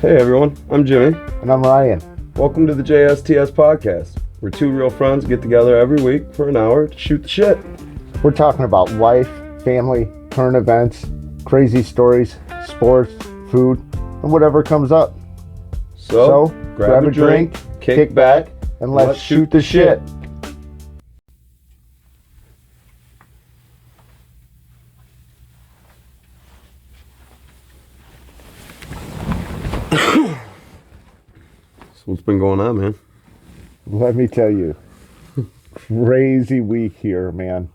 Hey everyone, I'm Jimmy. And I'm Ryan. Welcome to the JSTS Podcast, where two real friends get together every week for an hour to shoot the shit. We're talking about life, family, current events, crazy stories, sports, food, and whatever comes up. So grab a drink, kick back, and let's shoot the shit. So what's been going on, man? Let me tell you, crazy week here, man.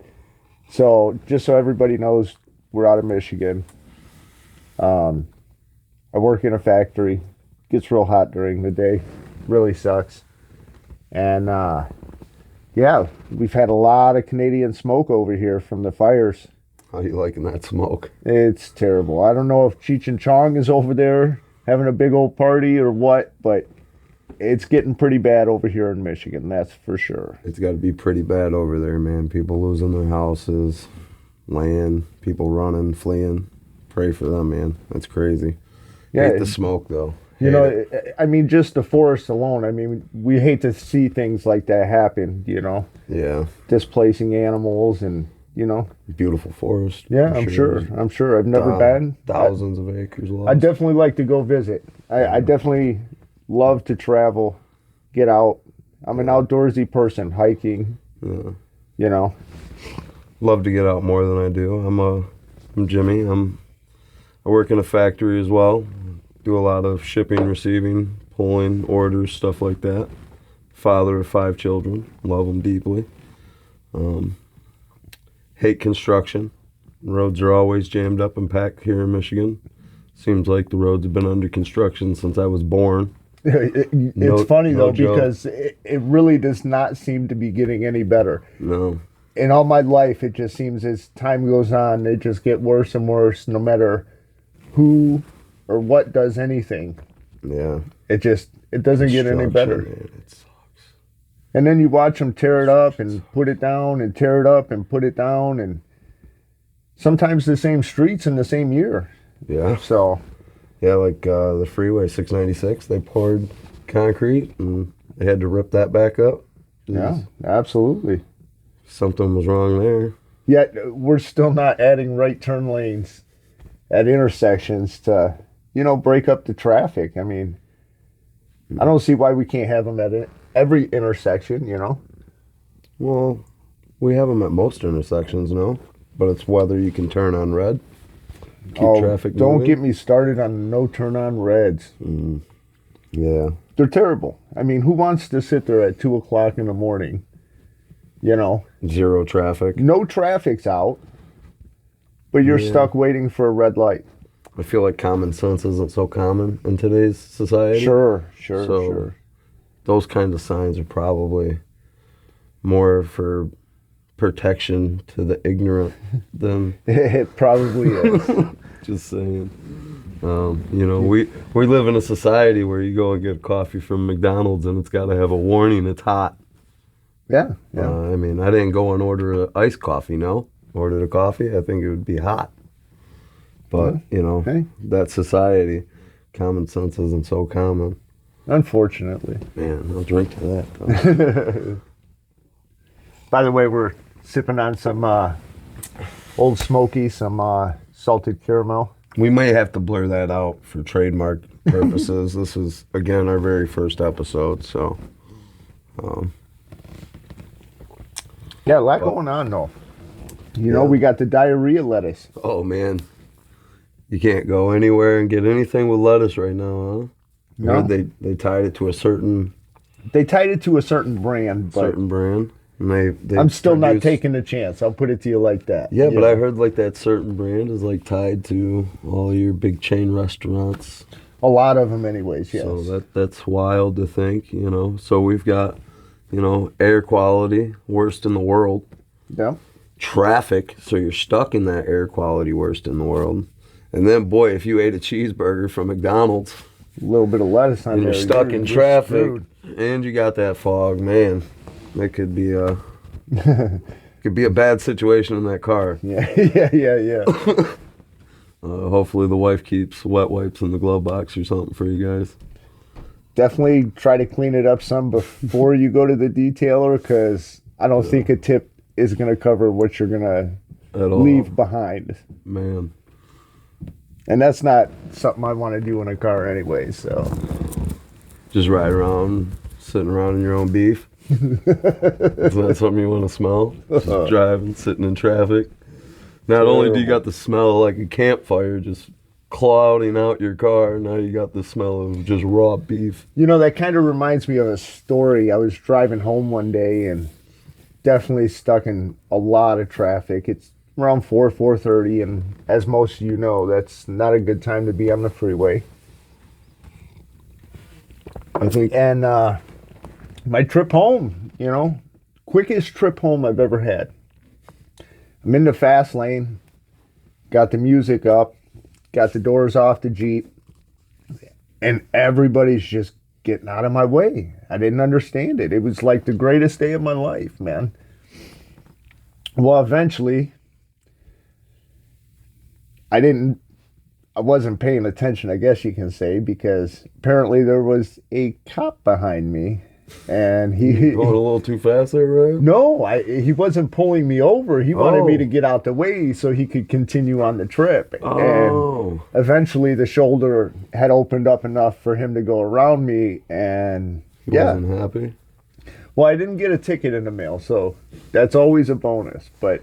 So just so everybody knows, we're out of Michigan. I work in a factory. Gets real hot during the day. Really sucks. And yeah, we've had a lot of Canadian smoke over here from the fires. How you liking that smoke? It's terrible. I don't know if Cheech and Chong is over there having a big old party or what, but it's getting pretty bad over here in Michigan, that's for sure. It's got to be pretty bad over there, man. People losing their houses, land, people running, fleeing. Pray for them, man. That's crazy. Yeah, hate the smoke, though. You know, I mean, just the forest alone. I mean, we hate to see things like that happen, you know. Yeah. Displacing animals and, you know. Beautiful forest. Yeah, I'm sure. I've never been. Thousands of acres lost. I definitely like to go visit. I definitely love to travel, get out. I'm an outdoorsy person, hiking, you know. Love to get out more than I do. I'm Jimmy. I work in a factory as well. Do a lot of shipping, receiving, pulling orders, stuff like that. Father of 5 children. Love them deeply. Hate construction. Roads are always jammed up and packed here in Michigan. Seems like the roads have been under construction since I was born. It's funny though, because it really does not seem to be getting any better. No. In all my life, it just seems as time goes on, it just get worse and worse, no matter who or what does anything. Yeah. It doesn't get any better. Man, it sucks. And then you watch them tear it up and put it down and tear it up and put it down, and sometimes the same streets in the same year. Yeah. So. Yeah, like the freeway 696, they poured concrete and they had to rip that back up. Yeah, absolutely. Something was wrong there. Yet we're still not adding right turn lanes at intersections to, you know, break up the traffic. I mean, I don't see why we can't have them at every intersection, you know. Well, we have them at most intersections, no? But it's whether you can turn on red. Keep traffic moving. Don't get me started on no turn on reds. Yeah. They're terrible. I mean, who wants to sit there at 2 o'clock in the morning, you know? Zero traffic. No traffic's out, but you're stuck waiting for a red light. I feel like common sense isn't so common in today's society. Sure. Those kinds of signs are probably more for protection to the ignorant than it probably is. Just saying. You know, we live in a society where you go and get coffee from McDonald's and it's got to have a warning it's hot. Yeah. I mean, I didn't go and order an iced coffee, no. Ordered a coffee, I think it would be hot. But, you know, that society, common sense isn't so common. Unfortunately. Man, I'll drink to that, though. By the way, we're sipping on some Old Smoky, some salted caramel. We may have to blur that out for trademark purposes. This is, again, our very first episode, so. Yeah, a lot going on, though. You know, we got the diarrhea lettuce. Oh, man. You can't go anywhere and get anything with lettuce right now, huh? No. They tied it to a certain... They tied it to a certain brand, but... And they I'm still not taking the chance. I'll put it to you like that. Yeah, but I heard like that certain brand is like tied to all your big chain restaurants. A lot of them anyways, yes. So that's wild to think, you know. So we've got, you know, air quality, worst in the world. Yeah. Traffic, so you're stuck in that air quality, worst in the world. And then, boy, if you ate a cheeseburger from McDonald's, a little bit of lettuce on and there, you're stuck in traffic, and you got that fog, man. That could be a bad situation in that car. Yeah. Hopefully the wife keeps wet wipes in the glove box or something for you guys. Definitely try to clean it up some before you go to the detailer, because I don't think a tip is going to cover what you're going to leave behind. Man. And that's not something I want to do in a car anyway, so. Just ride around, sitting around in your own beef. Isn't that something you want to smell? Just driving, sitting in traffic. Not only do you got the smell like a campfire just clouding out your car, now you got the smell of just raw beef. You know, that kind of reminds me of a story. I was driving home one day and definitely stuck in a lot of traffic. It's around 4:30, and as most of you know, that's not a good time to be on the freeway. I think. And my trip home, you know, quickest trip home I've ever had. I'm in the fast lane, got the music up, got the doors off the Jeep, and everybody's just getting out of my way. I didn't understand it. It was like the greatest day of my life, man. Well, eventually, I wasn't paying attention, I guess you can say, because apparently there was a cop behind me. And he going a little too fast there, right? No, he wasn't pulling me over. He wanted me to get out the way so he could continue on the trip. And eventually the shoulder had opened up enough for him to go around me, and he wasn't happy. Well, I didn't get a ticket in the mail, so that's always a bonus. But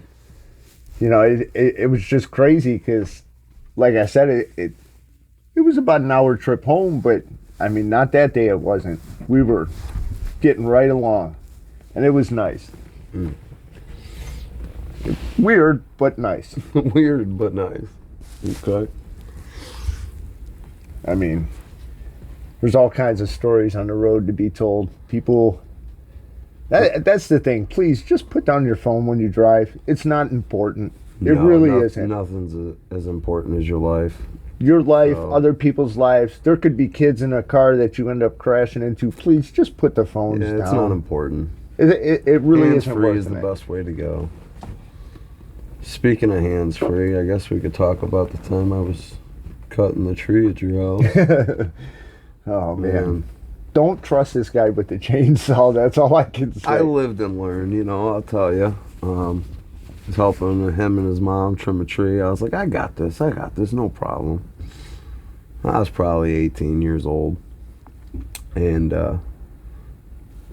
you know, it was just crazy because, like I said, it was about an hour trip home, but I mean, not that day. It wasn't. We were getting right along, and it was nice. Weird, but nice. Weird, but nice. Okay. I mean, there's all kinds of stories on the road to be told. People, that's the thing. Please, just put down your phone when you drive. It's not important. It really isn't. Nothing's as important as your life. Your life, other people's lives. There could be kids in a car that you end up crashing into. Please, just put the phones down. It's not important. It really isn't worth it. Hands-free is the best way to go. Speaking of hands-free, I guess we could talk about the time I was cutting the tree at your house. Oh, man. Don't trust this guy with the chainsaw. That's all I can say. I lived and learned, you know, I'll tell you. I was helping him and his mom trim a tree. I was like, I got this, no problem. I was probably 18 years old. And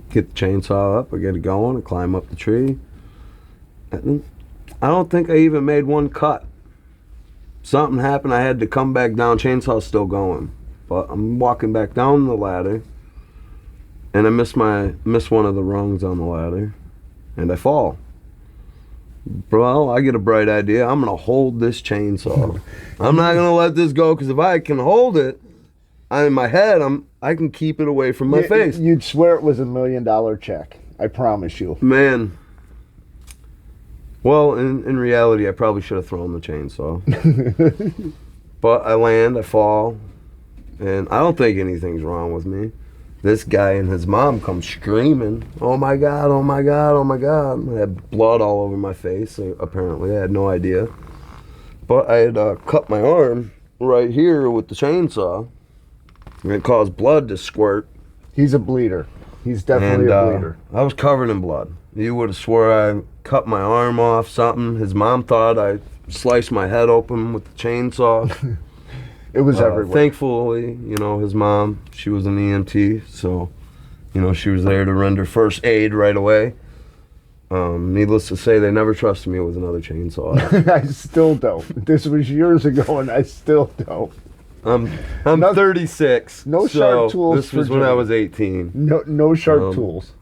get the chainsaw up, I get it going, I climb up the tree. And I don't think I even made one cut. Something happened, I had to come back down, chainsaw's still going. But I'm walking back down the ladder, and I miss one of the rungs on the ladder, and I fall. Well, I get a bright idea. I'm going to hold this chainsaw. I'm not going to let this go, because if I can hold it, in my head, I can keep it away from my face. You'd swear it was $1 million check. I promise you. Man. Well, in reality, I probably should have thrown the chainsaw. But I land, I fall, and I don't think anything's wrong with me. This guy and his mom come screaming, oh my God, oh my God, oh my God. I had blood all over my face, apparently. I had no idea. But I had cut my arm right here with the chainsaw. And it caused blood to squirt. He's a bleeder. He's definitely a bleeder. I was covered in blood. You would have swore I cut my arm off, something. His mom thought I sliced my head open with the chainsaw. It was everywhere. Thankfully, you know, his mom, she was an EMT, so, you know, she was there to render first aid right away. Needless to say, they never trusted me with another chainsaw. I still don't. This was years ago, and I still don't. I'm 36. No sharp tools. This was when I was 18. No sharp tools.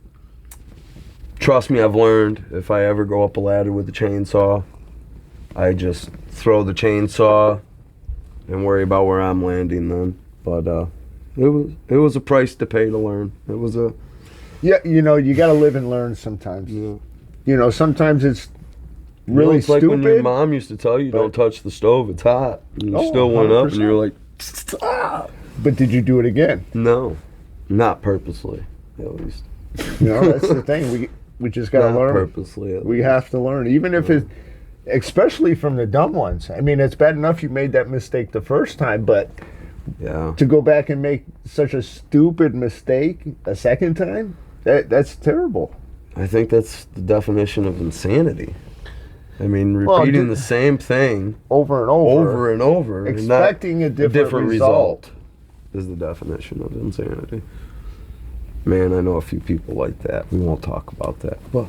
Trust me, I've learned if I ever go up a ladder with a chainsaw, I just throw the chainsaw and worry about where I'm landing then. But it was a price to pay to learn. It was a... Yeah, you know, you got to live and learn sometimes. Yeah. You know, sometimes it's really it's like stupid. when your mom used to tell you, don't touch the stove, it's hot. And you still went 100%. Up and you're like... Ah. But did you do it again? No. Not purposely, at least. You know, that's the thing. We just got to learn. Purposely. We have to learn. Even if especially from the dumb ones. I mean, it's bad enough you made that mistake the first time, but Yeah. to go back and make such a stupid mistake a second time, that's terrible. I think that's the definition of insanity. I mean, Well, repeating the same thing Over and over. over and over, and not Expecting a different result. is the definition of insanity. Man, I know a few people like that. We won't talk about that. But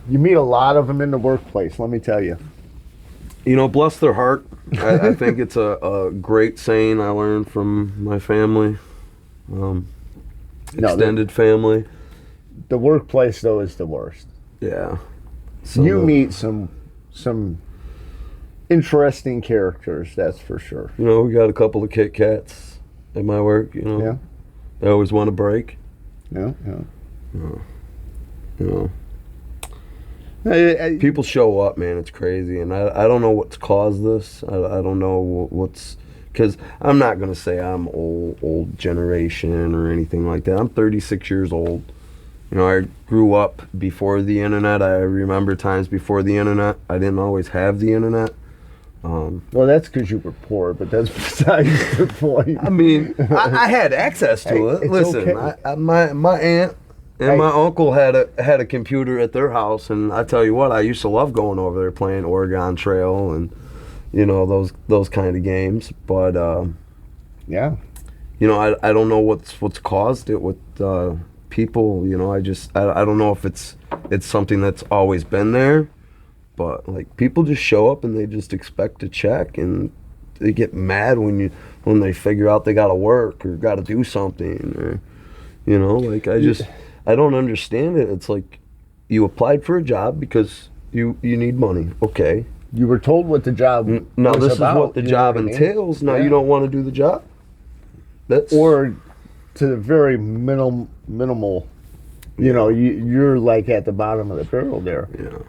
You meet a lot of them in the workplace, let me tell you. you know, bless their heart. I think it's a great saying I learned from my family, extended family. The workplace, though, is the worst. Yeah. So You meet some interesting characters, that's for sure. You know, we got a couple of Kit Kats at my work. You know, Yeah. they always want a break. Yeah. You know, I- people show up, man. It's crazy, and I don't know what's caused this. I don't know what's, because I'm not gonna say I'm old generation or anything like that. I'm 36 years old. You know, I grew up before the internet. I remember times before the internet. I didn't always have the internet. Well, that's because you were poor, but that's besides the point. I mean, I had access to Hey, it. it's Listen, okay. my aunt and Hey. my uncle had a computer at their house, and I tell you what, I used to love going over there playing Oregon Trail and you know those kind of games. But Yeah. you know, I don't know what's caused it with people. You know, I don't know if it's something that's always been there, but like people just show up and they just expect a check, and they get mad when they figure out they gotta work or gotta do something, or you know, like I don't understand it. It's like you applied for a job because you need money. Okay. You were told what the job Now was this about, is what the you know job what I mean? entails. Now Yeah. you don't want to do the job. That's Or to the very minimal, you know, you're like at the bottom of the barrel there. yeah.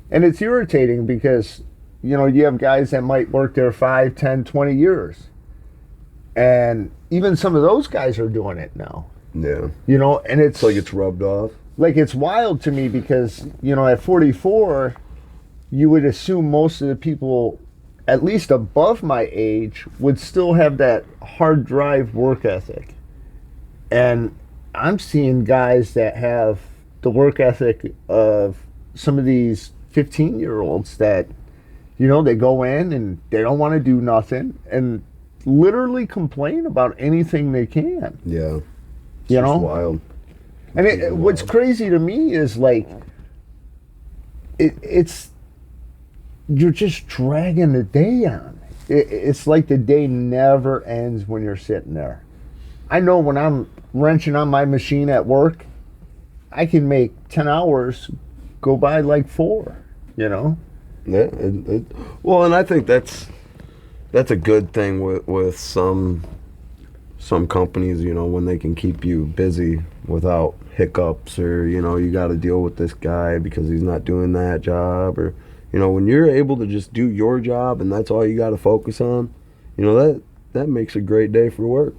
And it's irritating because, you know, you have guys that might work there 5, 10, 20 years. And even some of those guys are doing it now. Yeah. You know, and it's It's like it's rubbed off. like it's wild to me because, you know, at 44, you would assume most of the people, at least above my age, would still have that hard drive work ethic. And I'm seeing guys that have the work ethic of some of these 15-year-olds that, you know, they go in and they don't want to do nothing and literally complain about anything they can. Yeah. It's You just know? wild. And what's crazy to me is like, it's you're just dragging the day on. It's like the day never ends when you're sitting there. I know when I'm wrenching on my machine at work, I can make 10 hours go by like 4, you know? Yeah. Well, and I think that's a good thing with some companies, you know, when they can keep you busy without hiccups, or you know, you got to deal with this guy because he's not doing that job, or you know, when you're able to just do your job and that's all you got to focus on, you know, that makes a great day for work.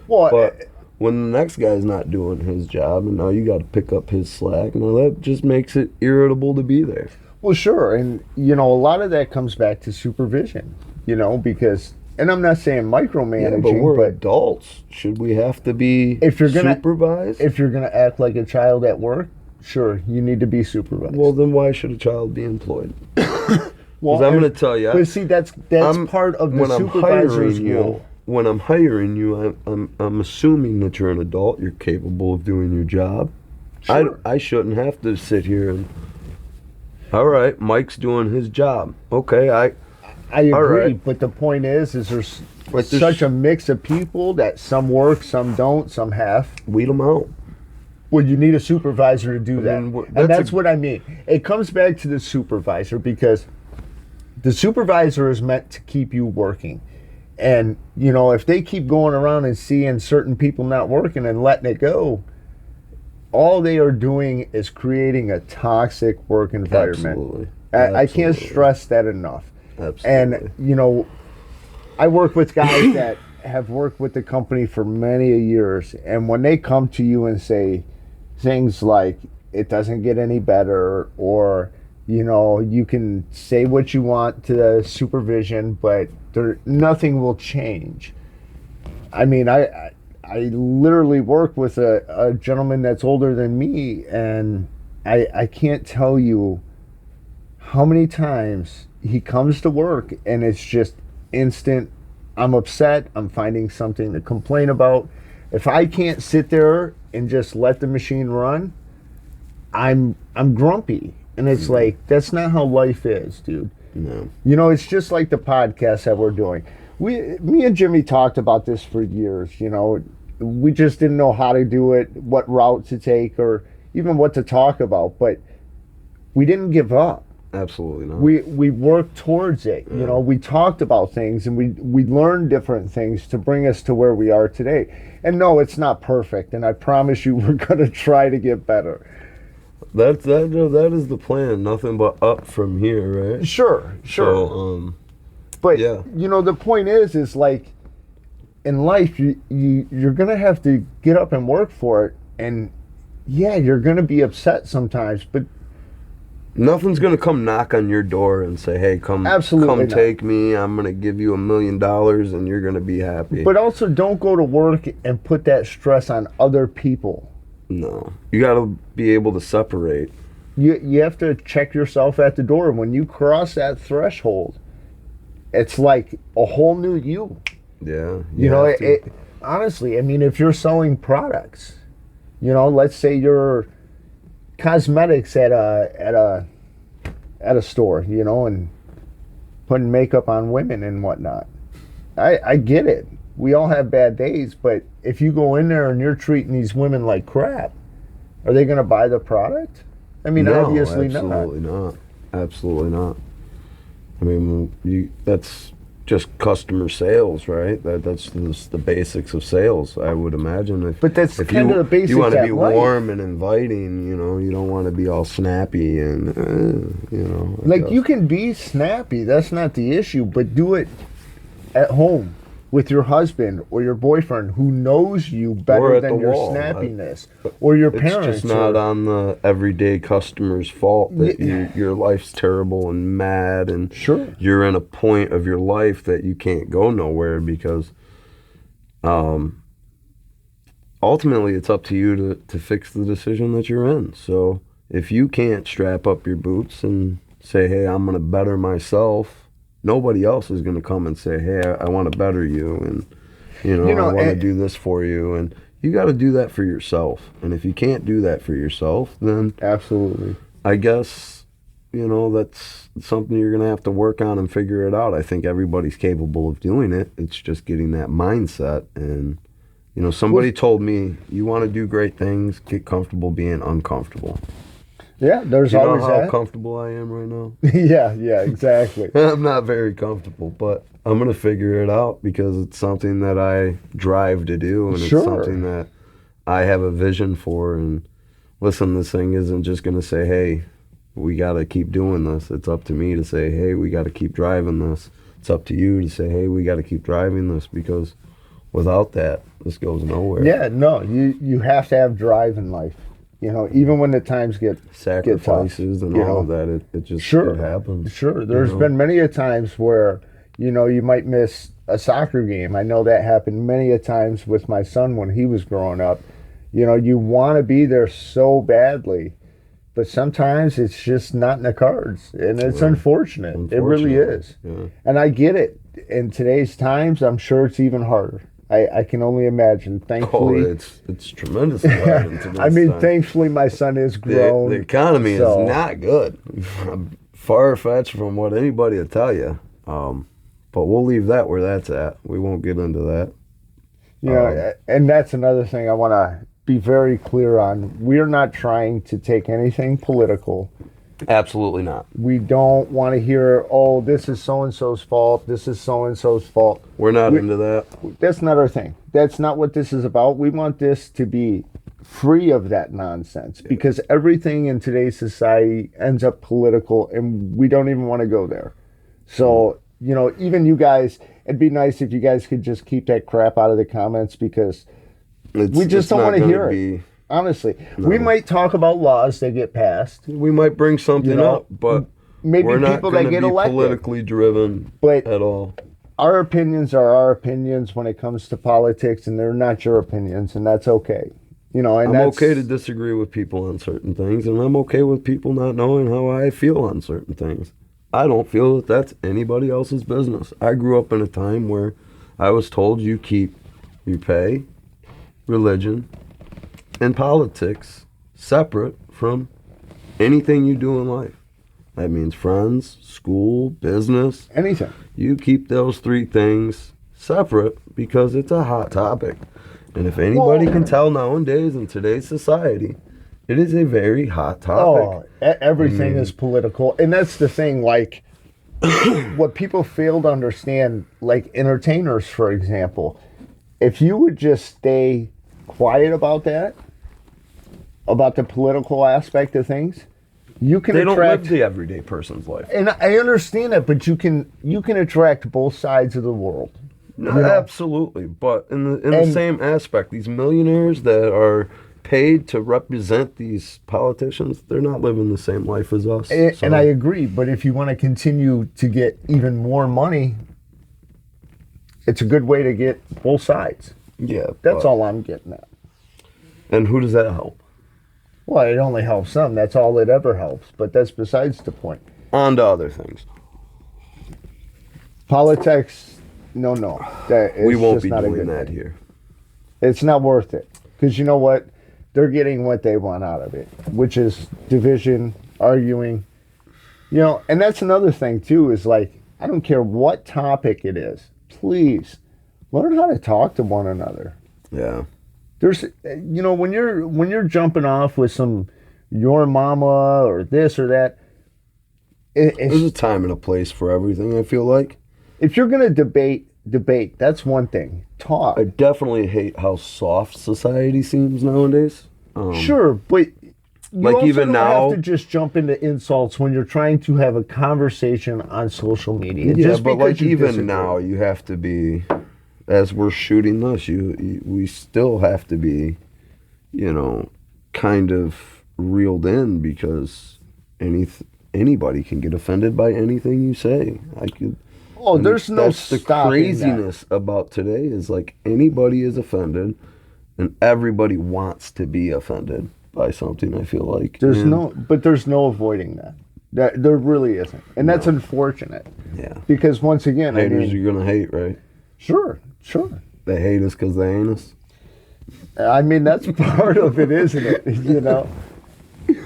Well, But when the next guy's not doing his job and now you got to pick up his slack, you know, that just makes it irritable to be there. well, sure. And, you know, a lot of that comes back to supervision, you know, because, and I'm not saying micromanaging, Yeah, but we're adults. Should we have to be If you're gonna- supervised? if you're going to act like a child at work, sure, you need to be supervised. Well, then why should a child be employed? Well, Because I'm and- going to tell you, But see, that's part of the when I'm supervisor's hiring role. you, when I'm hiring you, I'm assuming that you're an adult. You're capable of doing your job. Sure. I shouldn't have to sit here and. All right, Mike's doing his job. Okay, I agree, all right. but the point is there's Like there's- such a mix of people that some work, some don't, some have. weed them out. Well, you need a supervisor to do that. mean, And that's that's what I mean. It comes back to the supervisor because the supervisor is meant to keep you working. And, you know, if they keep going around and seeing certain people not working and letting it go, all they are doing is creating a toxic work environment. Absolutely. I can't Absolutely. stress that enough. Absolutely. And, you know, I work with guys that have worked with the company for many years. And when they come to you and say things like, it doesn't get any better, or, You can say what you want to the supervision, but nothing will change. I mean, I literally work with a gentleman that's older than me, and I can't tell you how many times he comes to work and it's just instant. I'm upset. I'm finding something to complain about. If I can't sit there and just let the machine run, I'm grumpy. And it's like, that's not how life is, dude. No. It's just like the podcast that we're doing. Me and Jimmy talked about this for years. We just didn't know how to do it, what route to take, or even what to talk about. But we didn't give up. Absolutely not. We worked towards it. Yeah. We talked about things, and we learned different things to bring us to where we are today. And no, it's not perfect. And I promise you, we're going to try to get better. That is the plan. Nothing but up from here, right? Sure. So, but yeah. The point is like, in life, you're gonna have to get up and work for it, and yeah, you're gonna be upset sometimes, but nothing's gonna come knock on your door and say, "Hey, come take me. I'm gonna give you $1 million, and you're gonna be happy." But also, don't go to work and put that stress on other people. No, you gotta be able to separate. You have to check yourself at the door. When you cross that threshold, it's like a whole new you. Yeah. Honestly, I mean, if you're selling products, let's say you're cosmetics at a store, and putting makeup on women and whatnot. I get it. We all have bad days, but if you go in there and you're treating these women like crap, are they going to buy the product? I mean, no, obviously absolutely not. Absolutely not. I mean, that's just customer sales, right? That's the basics of sales, I would imagine. But that's kind of the basics. You want to be warm and inviting, you don't want to be all snappy and, Like, you can be snappy, that's not the issue, but do it at home with your husband or your boyfriend who knows you better than your snappiness, or your parents. It's just not on the everyday customer's fault that your life's terrible and mad, and you're in a point of your life that you can't go nowhere because ultimately it's up to you to fix the decision that you're in. So if you can't strap up your boots and say, "Hey, I'm going to better myself," nobody else is going to come and say, "Hey, I want to better you, and I want to do this for you." And you got to do that for yourself. And if you can't do that for yourself, then absolutely, I guess that's something you're going to have to work on and figure it out. I think everybody's capable of doing it. It's just getting that mindset. And somebody told me, "You want to do great things, get comfortable being uncomfortable." Yeah, there's always that. How comfortable I am right now? yeah, exactly. I'm not very comfortable, but I'm going to figure it out because it's something that I drive to do, and it's something that I have a vision for. And listen, this thing isn't just going to say, "Hey, we got to keep doing this." It's up to me to say, "Hey, we got to keep driving this." It's up to you to say, "Hey, we got to keep driving this," because without that, this goes nowhere. Yeah, no, you have to have drive in life. Even when the times get sacrifices tough, and all of that, it just it happens. Sure, there's been many a times where you might miss a soccer game. I know that happened many a times with my son when he was growing up. You want to be there so badly, but sometimes it's just not in the cards, and it's unfortunate. It really is. Yeah. And I get it. In today's times, I'm sure it's even harder. I can only imagine. Thankfully, it's tremendously hard in today's time. Thankfully, my son is grown. The economy is not good. Far-fetched from what anybody will tell you. But we'll leave that where that's at. We won't get into that. And that's another thing I want to be very clear on. We're not trying to take anything political. Absolutely not. We don't want to hear, "Oh, this is so-and-so's fault. This is so-and-so's fault." We're not into that. That's not our thing. That's not what this is about. We want this to be free of that nonsense because everything in today's society ends up political, and we don't even want to go there. So, even you guys, it'd be nice if you guys could just keep that crap out of the comments because we just don't want to hear it. Honestly, No. we might talk about laws that get passed. We might bring something up, but maybe we're not people going that to get be elected. politically driven But at all. our opinions are our opinions when it comes to politics, and they're not your opinions, and that's okay. You know, and I'm that's okay to disagree with people on certain things, and I'm okay with people not knowing how I feel on certain things. I don't feel that that's anybody else's business. I grew up in a time where I was told you pay, religion, and politics separate from anything you do in life. That means friends, school, business. anything. You keep those three things separate because it's a hot topic. And if anybody can tell nowadays in today's society, it is a very hot topic. Everything is political, and that's the thing. Like, what people fail to understand, like entertainers, for example, if you would just stay quiet about that, about the political aspect of things, you can They attract. don't live the everyday person's life. And I understand that, but you can attract both sides of the world. No, absolutely. But in the same aspect, these millionaires that are paid to represent these politicians, they're not living the same life as us. And I agree, but if you want to continue to get even more money, it's a good way to get both sides. Yeah. That's all I'm getting at. And who does that help? Well, it only helps some. That's all it ever helps. But that's besides the point. On to other things. Politics, no. We won't be doing that here. It's not worth it. Because you know what? They're getting what they want out of it, which is division, arguing. You know, and that's another thing, too, is like, I don't care what topic it is. Please, learn how to talk to one another. Yeah. There's, you know, when you're jumping off with some your mama or this or that, There's a time and a place for everything, I feel like. if you're going to debate, that's one thing. Talk. I definitely hate how soft society seems nowadays. Sure, but you like also even don't now- have to just jump into insults when you're trying to have a conversation on social media. Yeah, just but because like you even disagree. now, you have to be, as we're shooting this, we still have to be, you know, kind of reeled in because anybody can get offended by anything you say. Oh, there's no that's the stopping craziness about today is like anybody is offended, and everybody wants to be offended by something. I feel like There's no avoiding that. There really isn't, and that's unfortunate. Yeah. Because once again, Haters you're gonna hate, right? Sure. They hate us because they ain't us. I mean, that's part of it, isn't it? You know,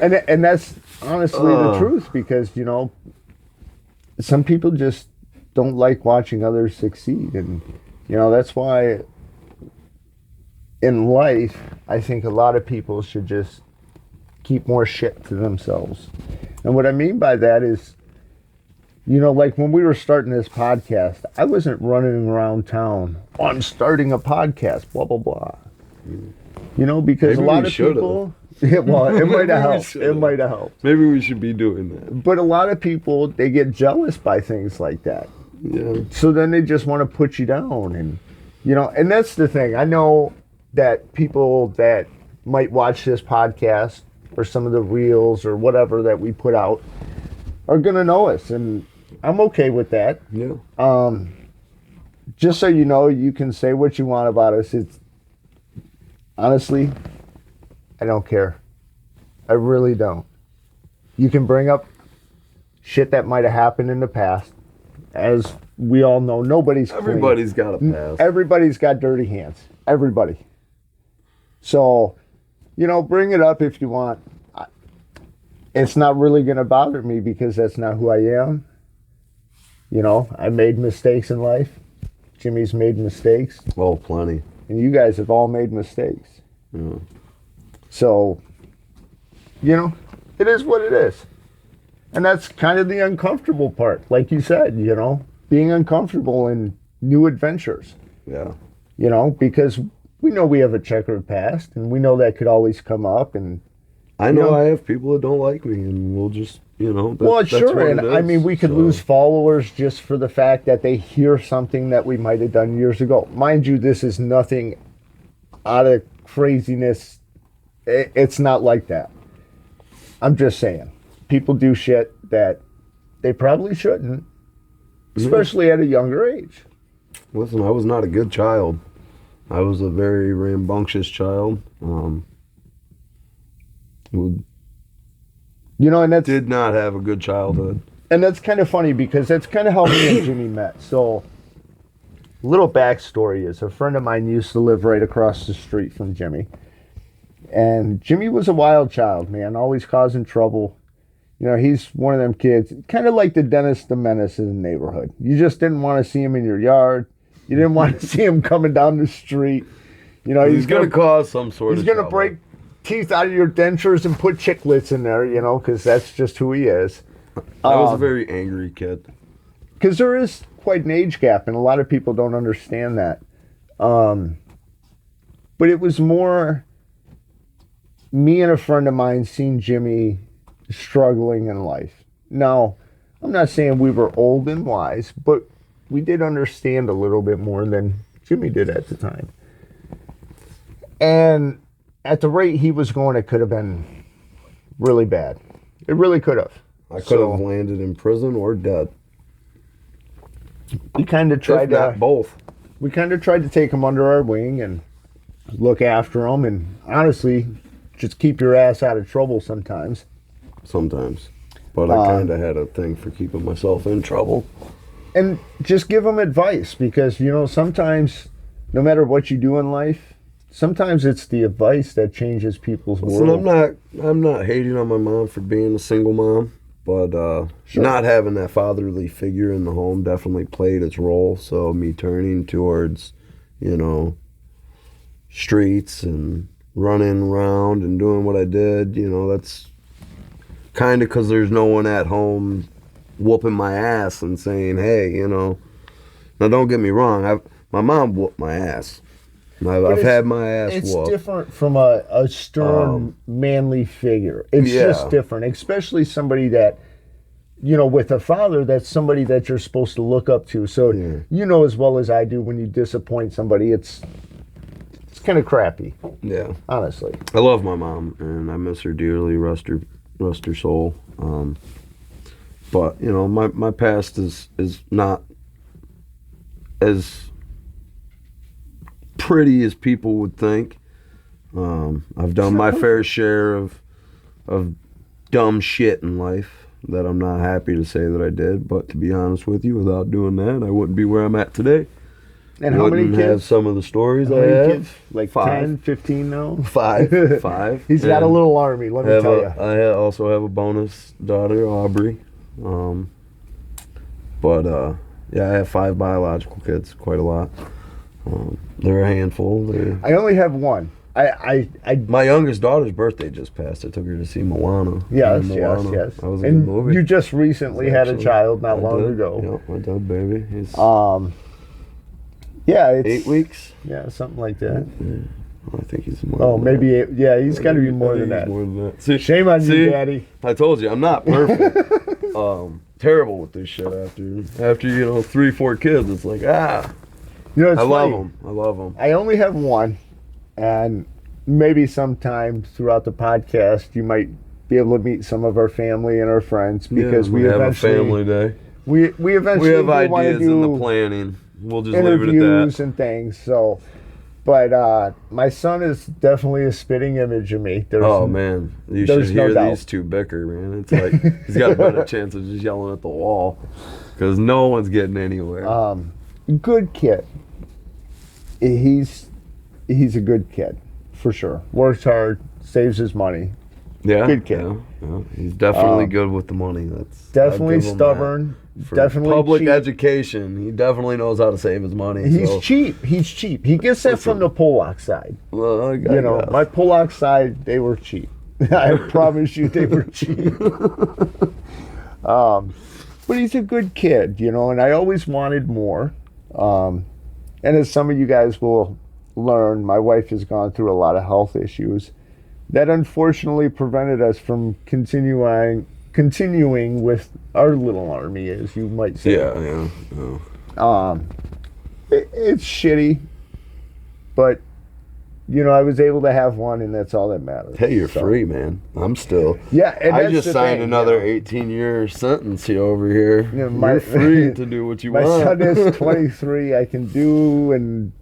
and that's honestly the truth, because you know, some people just don't like watching others succeed, and you know that's why in life I think a lot of people should just keep more shit to themselves. And what I mean by that is, you know, like when we were starting this podcast, I wasn't running around town, oh, I'm starting a podcast, blah blah blah. You know, because Maybe a lot we of should've. people well, it might have helped. should've. It might have helped. Maybe we should be doing that. But a lot of people, they get jealous by things like that. Yeah. So then they just want to put you down, and you know, and that's the thing. I know that people that might watch this podcast or some of the reels or whatever that we put out are gonna know us, and I'm okay with that. Yeah. Just so you know, you can say what you want about us. It's honestly, I don't care. I really don't. You can bring up shit that might have happened in the past. As we all know, nobody's clean. Everybody's got a past. Everybody's got dirty hands. Everybody. So, you know, bring it up if you want. It's not really going to bother me because that's not who I am. You know, I made mistakes in life. Jimmy's made mistakes. Oh, plenty. And you guys have all made mistakes. Yeah. So, you know, it is what it is. And that's kind of the uncomfortable part. Like you said, you know, being uncomfortable in new adventures. Yeah. You know, because we know we have a checkered past, and we know that could always come up. And I know I have people that don't like me, and we'll just, you know. well, that's sure. what And it I is, mean, we could so. lose followers just for the fact that they hear something that we might have done years ago. Mind you, this is nothing out of craziness. It's not like that. I'm just saying. People do shit that they probably shouldn't, especially at a younger age. Listen, I was not a good child. I was a very rambunctious child. Who And that's did not have a good childhood. And that's kind of funny because that's kind of how me and Jimmy met. So, little backstory is a friend of mine used to live right across the street from Jimmy. And Jimmy was a wild child, man, always causing trouble. He's one of them kids, kind of like the Dennis the Menace in the neighborhood. You just didn't want to see him in your yard. You didn't want to see him coming down the street. He's going to cause some sort of He's going to trouble. break teeth out of your dentures and put chiclets in there, because that's just who he is. I was a very angry kid. Because there is quite an age gap, and a lot of people don't understand that. But it was more me and a friend of mine seeing Jimmy struggling in life. Now, I'm not saying we were old and wise, but we did understand a little bit more than Jimmy did at the time. And at the rate he was going, it could have been really bad. It really could have. I could have landed in prison or dead. We kind of tried both. We kind of tried to take him under our wing and look after him, and honestly, just keep your ass out of trouble sometimes. Sometimes. But I kind of had a thing for keeping myself in trouble. And just give them advice because, sometimes, no matter what you do in life, sometimes it's the advice that changes people's world. Listen, I'm not hating on my mom for being a single mom, but Sure. not having that fatherly figure in the home definitely played its role. So me turning towards, streets and running around and doing what I did, that's kind of because there's no one at home whooping my ass and saying, hey, Now, don't get me wrong. My mom whooped my ass. I've had my ass It's whooped. different from a stern, manly figure. It's just different, especially somebody that, with a father, that's somebody that you're supposed to look up to. So, as well as I do, when you disappoint somebody, it's kind of crappy. Yeah. Honestly. I love my mom, and I miss her dearly. Rest her soul. But my past is not as pretty as people would think. I've done my fair share of dumb shit in life that I'm not happy to say that I did. But to be honest with you, without doing that, I wouldn't be where I'm at today. And how many kids? Have some of the stories how I many have. Kids? Like 5. 10, 15 now? 5. He's got a little army, let me tell you. I also have a bonus daughter, Aubrey. I have 5 biological kids, quite a lot. They're a handful. I only have one. My youngest daughter's birthday just passed. I took her to see Moana. Yes. That was a and good movie. You just recently had a child not long ago. Yep, I did, baby. He's it's 8 weeks. Yeah, something like that. I think he's more. Oh, than maybe that. 8. Yeah, he's got to be more than He's that. more than that. See, Shame on you, Daddy. I told you, I'm not perfect. Terrible with this shit after 3-4 kids. It's like, It's I funny. love them. I only have one, and maybe sometime throughout the podcast you might be able to meet some of our family and our friends because we have eventually a family day. we eventually We have want to ideas in do the planning. We'll just leave it at interviews that. and things. So, but my son is definitely a spitting image of me. Man, you should there's no hear doubt. these two bicker, man. It's like he's got a better chance of just yelling at the wall because no one's getting anywhere. Good kid. He's a good kid for sure. Works hard, saves his money. Yeah, good kid. Yeah. He's definitely good with the money. That's definitely I'll give him stubborn. that. For Definitely public cheap. education. He definitely knows how to save his money. He's cheap. He gets that from the Pollock side. Well, My Pollock side, they were cheap. I promise you, they were cheap. But he's a good kid, and I always wanted more. And as some of you guys will learn, my wife has gone through a lot of health issues that unfortunately prevented us from continuing with our little army, as you might say. Yeah. It's shitty, but I was able to have one, and that's all that matters. Hey, you're free, man. I'm still. Yeah, and I that's just the signed thing, another 18-year sentence here over here. My, you're free to do what you my want. son is 23. I can do and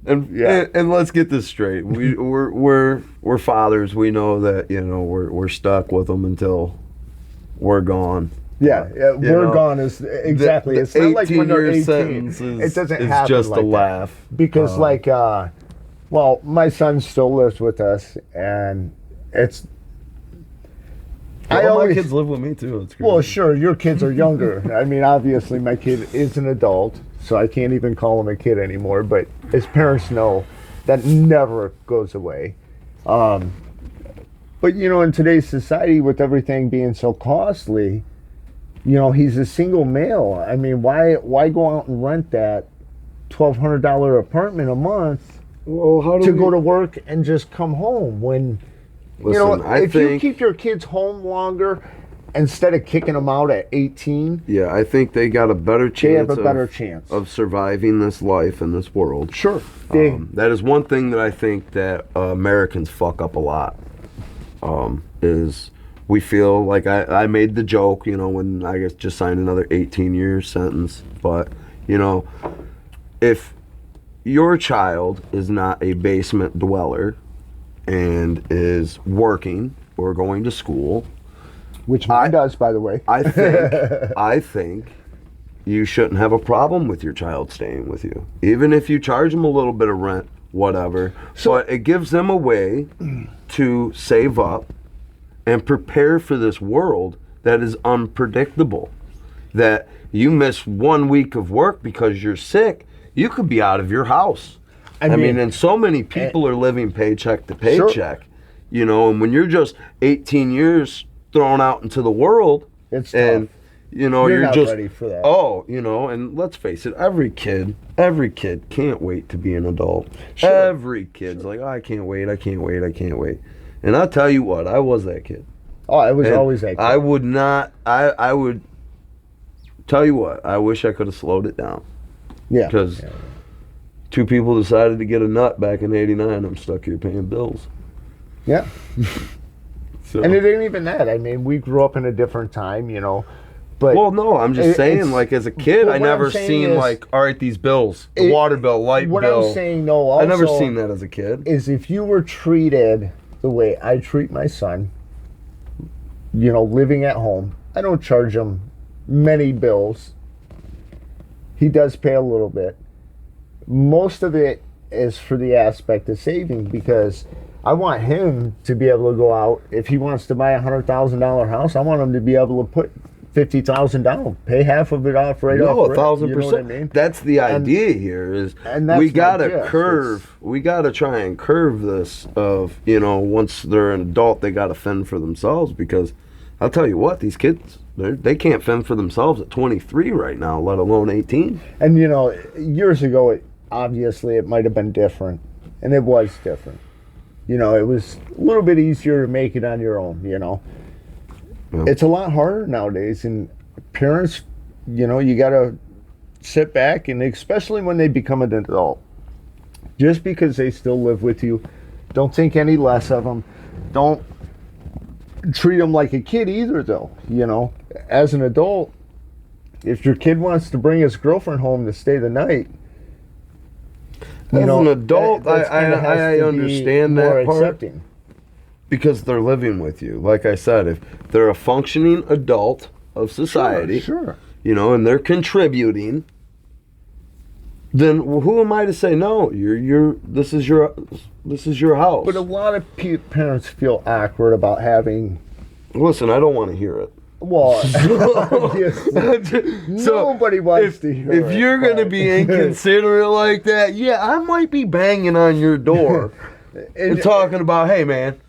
let's get this straight. We're fathers. We know that we're stuck with them until we're gone. Yeah, we're gone is exactly. It's not like when they're 18. It doesn't happen just like a laugh. Because my son still lives with us, and it's. My kids live with me too. It's crazy. Well, sure, your kids are younger. I mean, obviously, my kid is an adult, so I can't even call him a kid anymore. But his parents know that never goes away. But in today's society, with everything being so costly. He's a single male. I mean, why go out and rent that $1,200 apartment a month to go to work and just come home when, if you keep your kids home longer instead of kicking them out at 18. Yeah, I think they got a better chance. They have a better chance of surviving this life in this world. Sure. That is one thing that I think that Americans fuck up a lot. Is we feel like I made the joke, when I guess just signed another 18-year sentence. But, if your child is not a basement dweller and is working or going to school, which mine does, by the way, I think you shouldn't have a problem with your child staying with you, even if you charge them a little bit of rent, whatever. But it gives them a way to save up and prepare for this world that is unpredictable. That you miss 1 week of work because you're sick, you could be out of your house. I mean, and so many people are living paycheck to paycheck, and when you're just 18 years thrown out into the world, it's and tough. You're not just ready for that. And let's face it, every kid can't wait to be an adult. Sure. Every kid's like, I can't wait. And I'll tell you what, I was that kid. Oh, I was always that kid. I would not, I would tell you what, I wish I could have slowed it down. Yeah. Because two people decided to get a nut back in '89. I'm stuck here paying bills. Yeah. So. And it ain't even that. I mean, we grew up in a different time, But well, no, I'm just saying, like, as a kid, I never seen, all right, these bills, the water bill, light bill. What I'm saying, no, also, I never seen that as a kid. Is if you were treated the way I treat my son, living at home, I don't charge him many bills. He does pay a little bit. Most of it is for the aspect of saving, because I want him to be able to go out. If he wants to buy a $100,000 house, I want him to be able to put $50,000 down, pay half of it off off. 1,000%. You know what I mean? That's the idea here. Is we gotta curve. We gotta try and curve this of once they're an adult, they gotta fend for themselves. Because I'll tell you what, these kids they can't fend for themselves at 23 right now, let alone 18. And years ago, obviously it might have been different, and it was different. It was a little bit easier to make it on your own. Yeah. It's a lot harder nowadays, and parents, you gotta sit back, and especially when they become an adult, just because they still live with you, don't think any less of them. Don't treat them like a kid either, though. As an adult, if your kid wants to bring his girlfriend home to stay the night, as an adult, I understand that part. Accepting. Because they're living with you. Like I said, if they're a functioning adult of society, sure. And they're contributing, then who am I to say no? This is your house. But a lot of parents feel awkward about having. Listen, I don't want to hear it. Well, nobody wants to hear it. If you're going to be inconsiderate like that, I might be banging on your door and talking about, hey, man.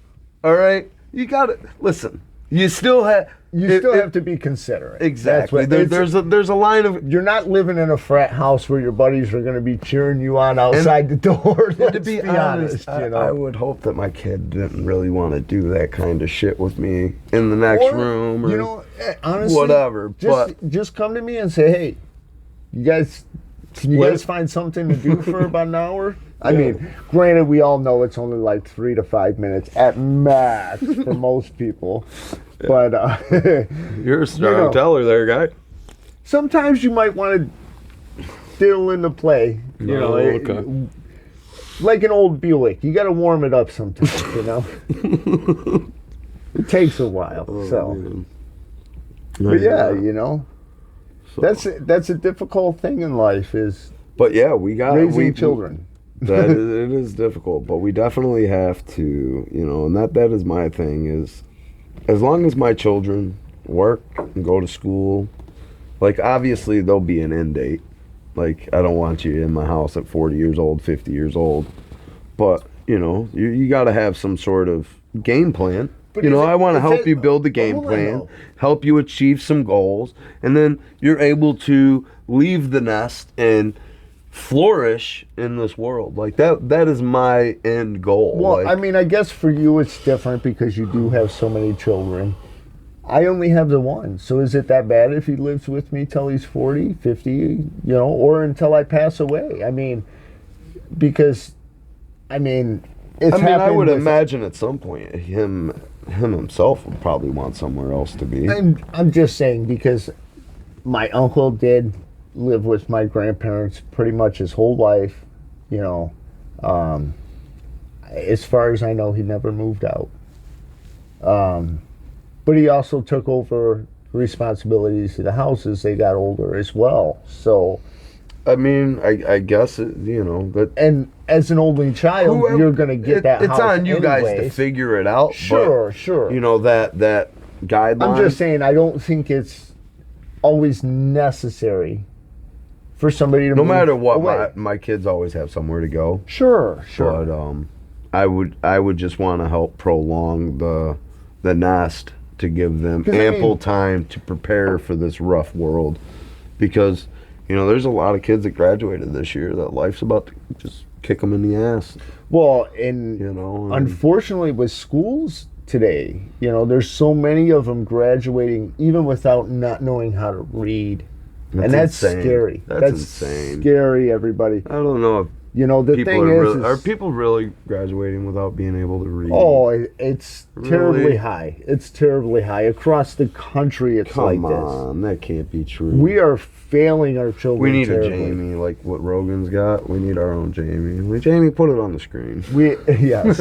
All right, you got to listen. You still have to be considerate. Exactly. There's a line of. You're not living in a frat house where your buddies are going to be cheering you on outside the door. To be honest, I would hope that my kid didn't really want to do that kind of shit with me in the next room, or honestly, whatever. Just come to me and say, hey, you guys Can you guys find something to do for about an hour? I mean, granted, we all know it's only like 3 to 5 minutes at max for most people. But you're a strong teller there, guy. Sometimes you might want to diddle into play. Okay. Like an old Buick, you got to warm it up sometimes. It takes a while. But yeah, that's a difficult thing in life. But yeah, we got raising children. It is difficult, but we definitely have to, and that is my thing. Is as long as my children work and go to school, like obviously there'll be an end date. Like I don't want you in my house at 40 years old, 50 years old, but you got to have some sort of game plan. But I want to help you build the game plan, help you achieve some goals, and then you're able to leave the nest and flourish in this world. Like that is my end goal. Well, I mean, I guess for you it's different because you do have so many children. I only have the one. So is it that bad if he lives with me till he's 40, 50, or until I pass away? I mean, because, it's I would imagine at some point him himself would probably want somewhere else to be. I'm just saying because my uncle did live with my grandparents pretty much his whole life. As far as I know, he never moved out. But he also took over responsibilities of the house as they got older as well. So, I guess that. And as an only child, you're going to get that. It's on you guys to figure it out. Sure. That guideline. I'm just saying, I don't think it's always necessary for somebody to. No matter what, my kids always have somewhere to go. Sure. But I would just want to help prolong the nest to give them ample time to prepare for this rough world, because there's a lot of kids that graduated this year that life's about to just kick them in the ass. Well, and unfortunately with schools today, there's so many of them graduating even without not knowing how to read. That's insane. Scary. That's insane. Scary, everybody. I don't know if the thing is, are people really graduating without being able to read? Oh, it's terribly high. It's terribly high across the country. It's like this. Come on, that can't be true. We are failing our children. We need terribly. a Jamie like what Rogan's got. We need our own Jamie. Jamie, put it on the screen. Yes.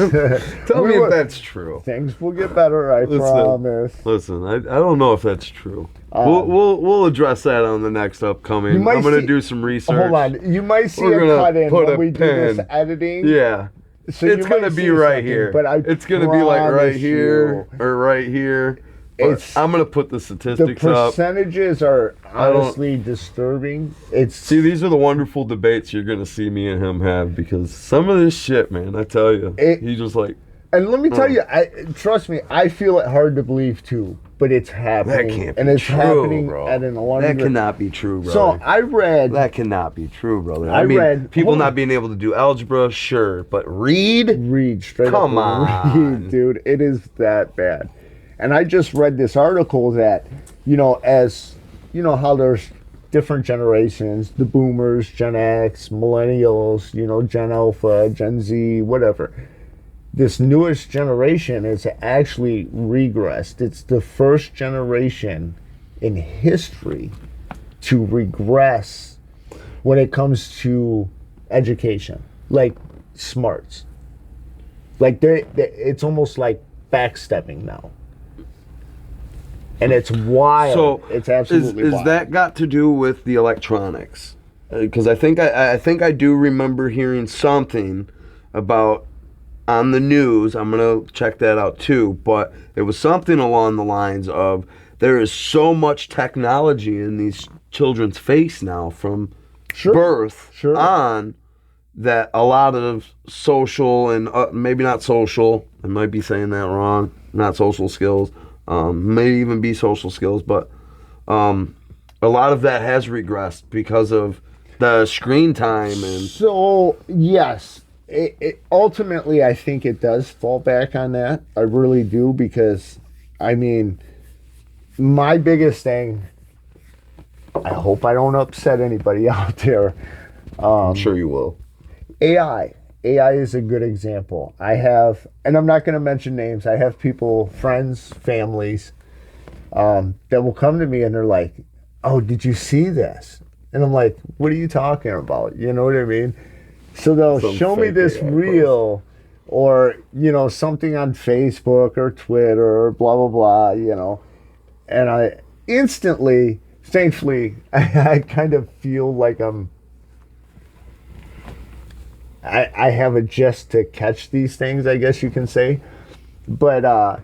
Tell me if that's true. Things will get better. I promise. Listen, I don't know if that's true. We'll address that on the next upcoming. I'm going to do some research. Hold on. You might see a cut in when we do this editing. Yeah. So it's going to be right here. But it's going to be like right here or right here. I'm going to put the statistics up. The percentages are honestly disturbing. See, these are the wonderful debates you're going to see me and him have, because some of this shit, man, I tell you, he's just like. And let me tell you, trust me, I feel it hard to believe too. But it's happening. That can't be and it's true, happening bro. at an alarming. That cannot be true, brother. So I read. That cannot be true, brother. I mean, people not being able to do algebra, sure, but read straight Come up. Read, dude. It is that bad. And I just read this article that, as how there's different generations, the boomers, Gen X, millennials, Gen Alpha, Gen Z, whatever. This newest generation is actually regressed. It's the first generation in history to regress when it comes to education, like smarts. Like it's almost like backstepping now. And it's wild. So it's absolutely wild. Is that got to do with the electronics? Because I think I do remember hearing something about on the news. I'm going to check that out too, but it was something along the lines of there is so much technology in these children's face now from birth on, that a lot of social and maybe not social, I might be saying that wrong, not social skills, may even be social skills, but a lot of that has regressed because of the screen time. And so yes, it ultimately, I think it does fall back on that. I really do, because, my biggest thing, I hope I don't upset anybody out there, I'm sure you will. AI is a good example. I have, and I'm not going to mention names, I have people, friends, families, that will come to me and they're like, oh, did you see this? And I'm like, what are you talking about? You know what I mean? So they'll show me this reel or, something on Facebook or Twitter or blah, blah, blah, and I instantly, thankfully, I kind of feel like I have a gist to catch these things, I guess you can say. But I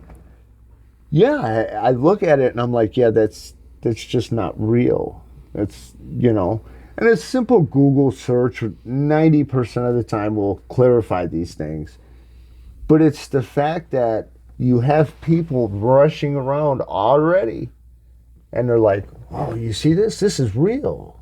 look at it and I'm like, yeah, that's just not real. It's, and a simple Google search 90% of the time will clarify these things. But it's the fact that you have people rushing around already and they're like, oh, you see this? This is real.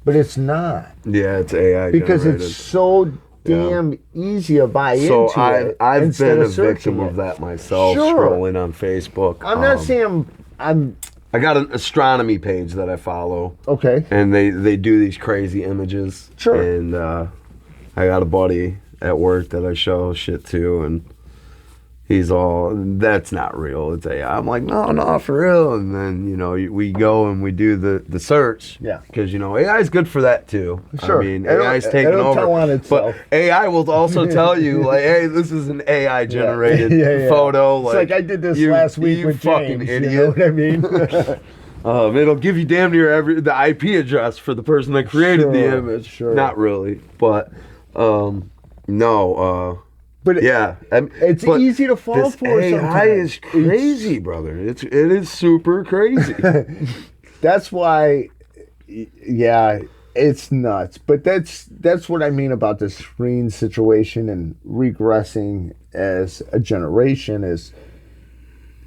But it's not. Yeah, it's AI because generated. It's so damn easy to buy into it. So I've been a victim it. of that myself, Sure. scrolling on Facebook. I'm not saying I got an astronomy page that I follow. Okay. And they do these crazy images. Sure. And I got a buddy at work that I show shit to, and he's all, that's not real, it's AI. I'm like, no, for real. And then, we go and we do the search. Yeah. Because, AI is good for that too. Sure. I mean, AI is taking over. Tell on itself. But AI will also tell you, like, hey, this is an AI generated photo. It's like I did this last week with fucking James, idiot. you know what I mean? It'll give you damn near the IP address for the person that created the image. Sure. Not really, but no. But yeah, it's easy to fall for. AI sometimes. is crazy, brother. It is super crazy. That's why, yeah, it's nuts. But that's what I mean about the screen situation and regressing as a generation is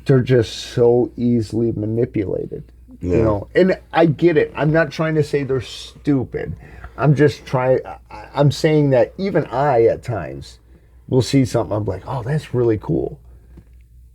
they're just so easily manipulated. Yeah. And I get it. I'm not trying to say they're stupid. I'm saying that even I at times will see something, I'm like, oh, that's really cool.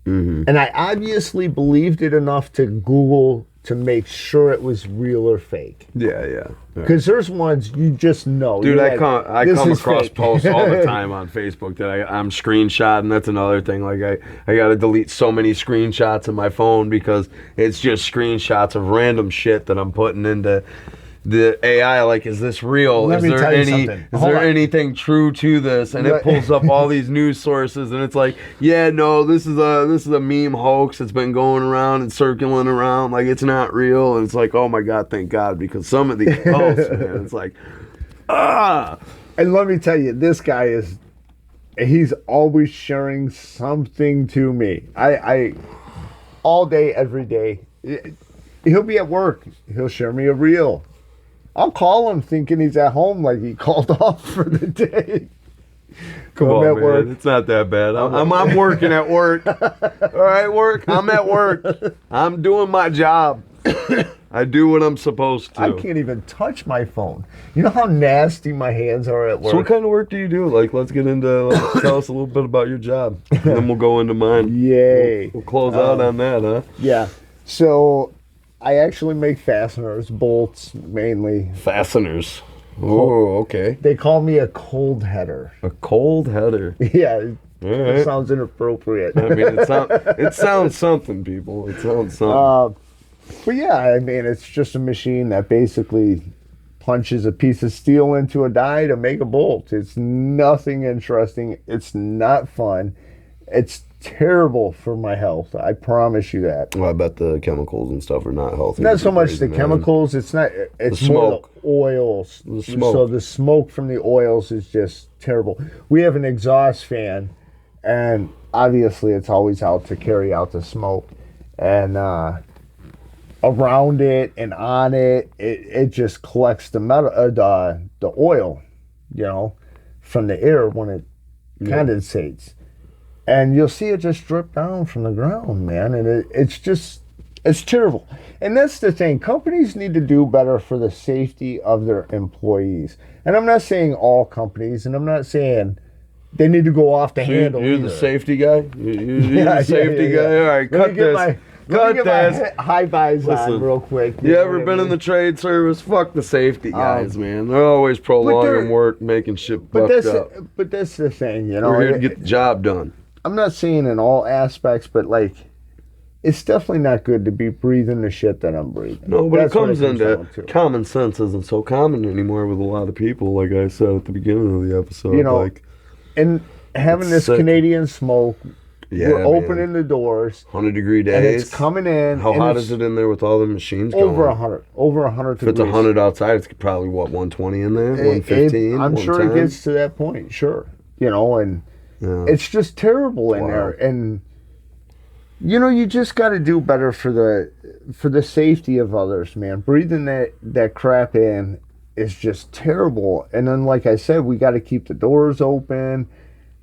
Mm-hmm. And I obviously believed it enough to Google to make sure it was real or fake. Yeah. Because there's ones you just know. Dude, I come across posts all the time on Facebook that I'm screenshotting. That's another thing. Like I got to delete so many screenshots of my phone because it's just screenshots of random shit that I'm putting into the AI. Like, is this real? Let is me there tell you any? something. Is Hold there on. anything true to this? And it pulls up all these news sources, and it's like, yeah, no, this is a meme hoax that's been going around and circling around. Like, it's not real. And it's like, oh my god, thank God, because some of these posts, man, it's like, And let me tell you, this guy he's always sharing something to me. I all day, every day. He'll be at work. He'll share me a reel. I'll call him thinking he's at home, like he called off for the day. Come I'm on, at man. work. It's not that bad. I'm working at work. All right, work. I'm at work. I'm doing my job. I do what I'm supposed to. I can't even touch my phone. You know how nasty my hands are at work? So what kind of work do you do? Like, let's get into, tell us a little bit about your job. And then we'll go into mine. Yay. We'll close out on that, huh? Yeah. So I actually make fasteners, bolts mainly. Fasteners. Oh, okay. They call me a cold header. A cold header. Yeah. All It right. sounds inappropriate. I mean, it sounds something, people. It sounds something. But yeah, I mean, it's just a machine that basically punches a piece of steel into a die to make a bolt. It's nothing interesting. It's not fun. It's terrible for my health. I promise you that. Well, I bet the chemicals and stuff are not healthy. Not so much the Crazy, man. chemicals. It's not. It's The more smoke. the oils. The smoke. So the smoke from the oils is just terrible. We have an exhaust fan, and obviously it's always out to carry out the smoke. And around it and on it, it just collects the metal, the oil, from the air when it condensates. And you'll see it just drip down from the ground, man. And it's terrible. And that's the thing. Companies need to do better for the safety of their employees. And I'm not saying all companies, and I'm not saying they need to go off the handle You're either. the safety guy? You're the safety guy? All right, cut this. Let me Cut get this. my high buys on Listen, real quick. You ever been in the trade service? Fuck the safety guys, man. They're always prolonging work, making shit fucked up. But that's the thing, you know. We're here to get the job done. I'm not saying in all aspects, but like, it's definitely not good to be breathing the shit that I'm breathing. No, but That's it comes what into down to. common sense isn't so common anymore with a lot of people, like I said at the beginning of the episode. You know, like, and having this sick. Canadian smoke, we're opening the doors. 100-degree days. And it's coming in. How hot is it in there with all the machines going? Over 100. Over 100 degrees. If it's 100 outside, it's probably, 120 in there? 115? I'm sure it gets to that point, sure. You know, and it's just terrible in there. And, you know, you just got to do better for the safety of others, man. Breathing that crap in is just terrible. And then, like I said, we got to keep the doors open.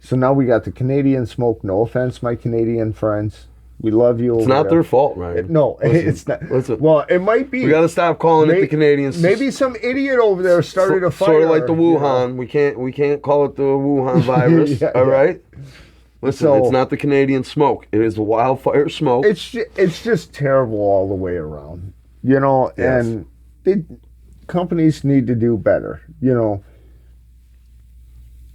So now we got the Canadian smoke. No offense, my Canadian friends. We love you. It's not their fault, right? It's not. Listen, well, it might be. We got to stop calling it the Canadians. Maybe some idiot over there started a fire. Sort of like the Wuhan. You know? We can't call it the Wuhan virus. All right. Listen, it's not the Canadian smoke. It is the wildfire smoke. It's just terrible all the way around. You know, and companies need to do better. You know.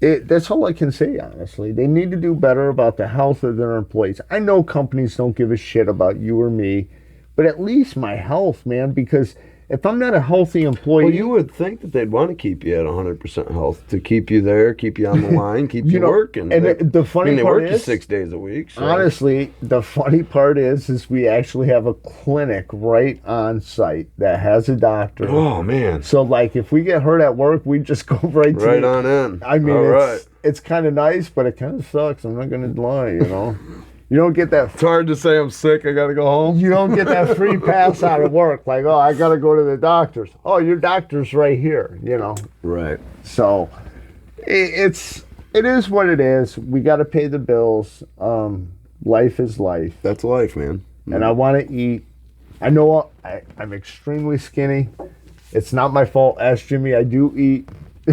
That's all I can say, honestly. They need to do better about the health of their employees. I know companies don't give a shit about you or me, but at least my health, man, because if I'm not a healthy employee... Well, you would think that they'd want to keep you at 100% health, to keep you there, keep you on the line, keep you working. And the funny part is... They work you 6 days a week. So. Honestly, the funny part is we actually have a clinic right on site that has a doctor. Oh, man. So, like, if we get hurt at work, we just go right on in. I mean, it's kind of nice, but it kind of sucks. I'm not going to lie, you know. You don't get that. It's hard to say I'm sick. I got to go home. You don't get that free pass out of work. Like, oh, I got to go to the doctor's. Oh, your doctor's right here, you know. Right. So it is what it is. We got to pay the bills. Life is life. That's life, man. And I want to eat. I know I'm extremely skinny. It's not my fault. Ask Jimmy. I do eat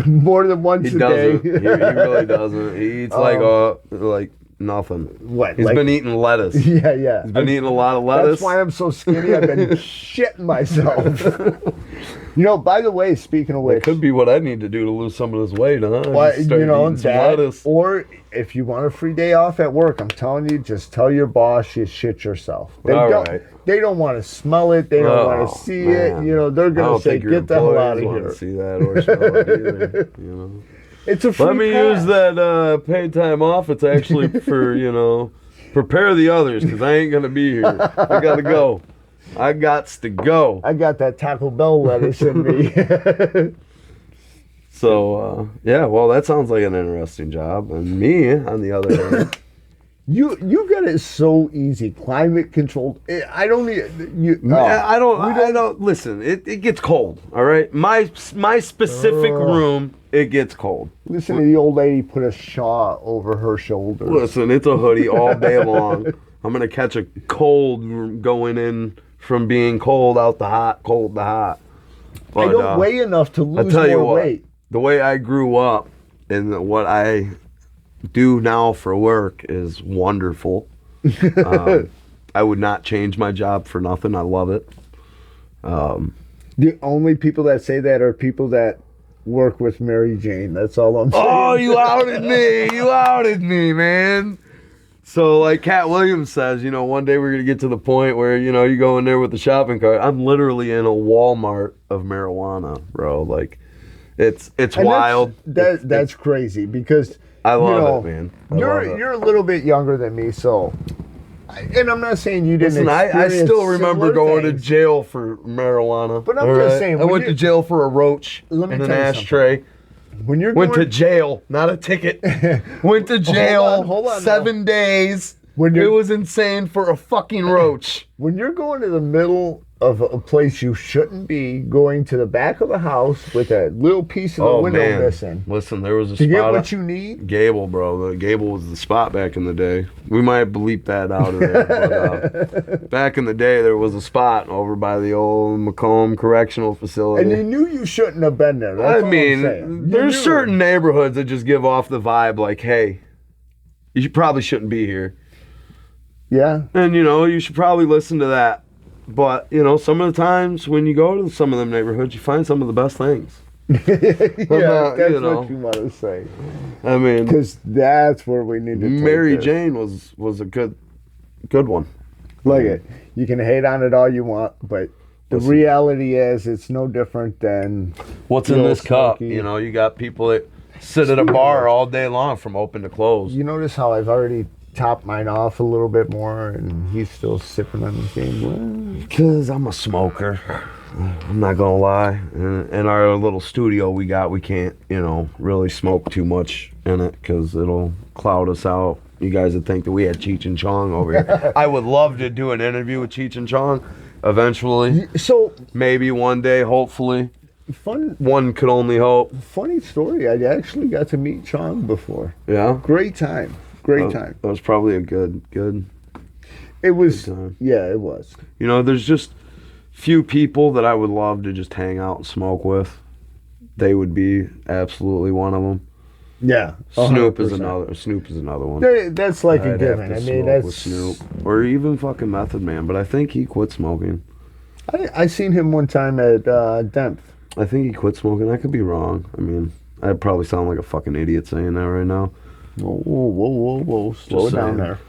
more than once a day. He really doesn't. He eats like nothing. What? He's been eating lettuce. Yeah. He's been eating a lot of lettuce. That's why I'm so skinny. I've been shitting myself. You know, by the way, speaking of which, it could be what I need to do to lose some of this weight, huh? Well, you know, lettuce. Or if you want a free day off at work, I'm telling you, just tell your boss you shit yourself. They don't want to smell it. They don't want to see it. You know, they're going to say, get the hell out of here. To see that or smell it either, you know. It's a free Let me pass. use that paid time off. It's actually for, you know, prepare the others, because I ain't going to be here. I got to go. I gots to go. I got that Taco Bell lettuce in me. So, yeah, well, that sounds like an interesting job. And me, on the other hand... You got it so easy. Climate controlled. I don't listen. It gets cold. All right, my specific room, it gets cold. Listen to the old lady put a shawl over her shoulders. Listen, it's a hoodie all day long. I'm gonna catch a cold going in from being cold out to hot, cold to hot. But, I don't weigh enough to lose more weight. The way I grew up and what I do now for work is wonderful. I would not change my job for nothing. I love it. The only people that say that are people that work with Mary Jane. That's all I'm saying. Oh, you outed me. You outed me, man. So like Cat Williams says, you know, one day we're going to get to the point where, you know, you go in there with the shopping cart. I'm literally in a Walmart of marijuana, bro. Like, it's wild. That's crazy because... I love it, man. You're a little bit younger than me, so, and I'm not saying you didn't. Listen, I still remember going to jail for marijuana. But I'm just saying, I went to jail for a roach and an ashtray. When you're went to jail, not a ticket. Went to jail. Hold on 7 days. It was insane for a fucking roach. When you're going to the middle of a place you shouldn't be, going to the back of a house with a little piece of the window missing. Listen, there was a spot. To get what what you need? Gable, bro. The Gable was the spot back in the day. We might bleep that out of there. But, back in the day, there was a spot over by the old Macomb Correctional Facility. And you knew you shouldn't have been there. That's all I'm saying. There's certain neighborhoods that just give off the vibe like, hey, you probably shouldn't be here. Yeah. And, you know, you should probably listen to that. But, you know, some of the times when you go to some of them neighborhoods, you find some of the best things. Yeah, that's you know. what you want to say. I mean, Because that's where we need to take Mary this. Jane was a good one. Look it. You can hate on it all you want, but the Listen. reality is it's no different than What's the in old this cup? Smoky. You know, you got people that sit at a bar all day long from open to close. You notice how I've already topped mine off a little bit more, and he's still sipping on the same. Because I'm a smoker. I'm not gonna lie. In our little studio we can't, you know, really smoke too much in it because it'll cloud us out. You guys would think that we had Cheech and Chong over here. I would love to do an interview with Cheech and Chong eventually. So Maybe one day, hopefully. fun, One could only hope. funny story. I actually got to meet Chong before. Yeah. Great time. Great time. That was probably a good. It was. Good time. Yeah, it was. You know, there's just few people that I would love to just hang out and smoke with. They would be absolutely one of them. Yeah. Snoop is 100%. another one. That's like a I'd have given. to I mean, smoke that's with Snoop or even fucking Method Man, but I think he quit smoking. I seen him one time at Demph. I think he quit smoking. I could be wrong. I mean, I'd probably sound like a fucking idiot saying that right now. Whoa. Slow it down saying. there.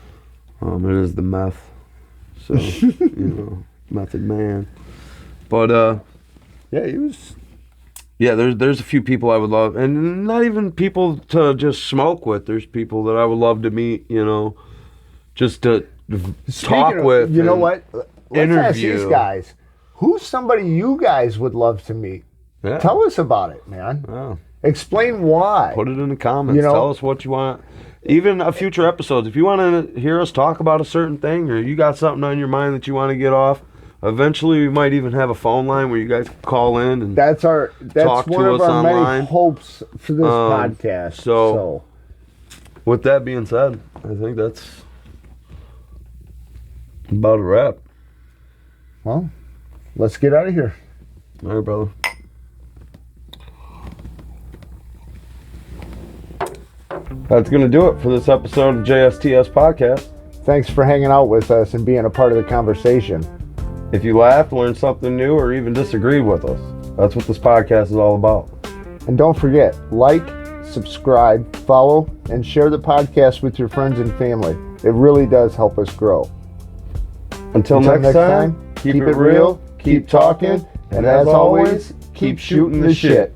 It is the meth. So, you know, Method Man. But Yeah, he was. yeah, there's a few people I would love, and not even people to just smoke with. There's people that I would love to meet, you know, just to talk with. You know and what? Let's ask these interview. guys. Who's somebody you guys would love to meet? Yeah. Tell us about it, man. Oh, Explain why. put it in the comments. You know- Tell us what you want. Even a future episodes. If you want to hear us talk about a certain thing, or you got something on your mind that you want to get off, eventually we might even have a phone line where you guys can call in and That's Talk one to of us our many online. hopes for this podcast. so- with that being said, I think that's about a wrap. Well, let's get out of here. All right, brother. That's going to do it for this episode of JSTS Podcast. Thanks for hanging out with us and being a part of the conversation. If you laughed, learned something new, or even disagreed with us, that's what this podcast is all about. And don't forget, like, subscribe, follow, and share the podcast with your friends and family. It really does help us grow. Until next time, keep it real, keep talking, and as always, keep shooting the shit.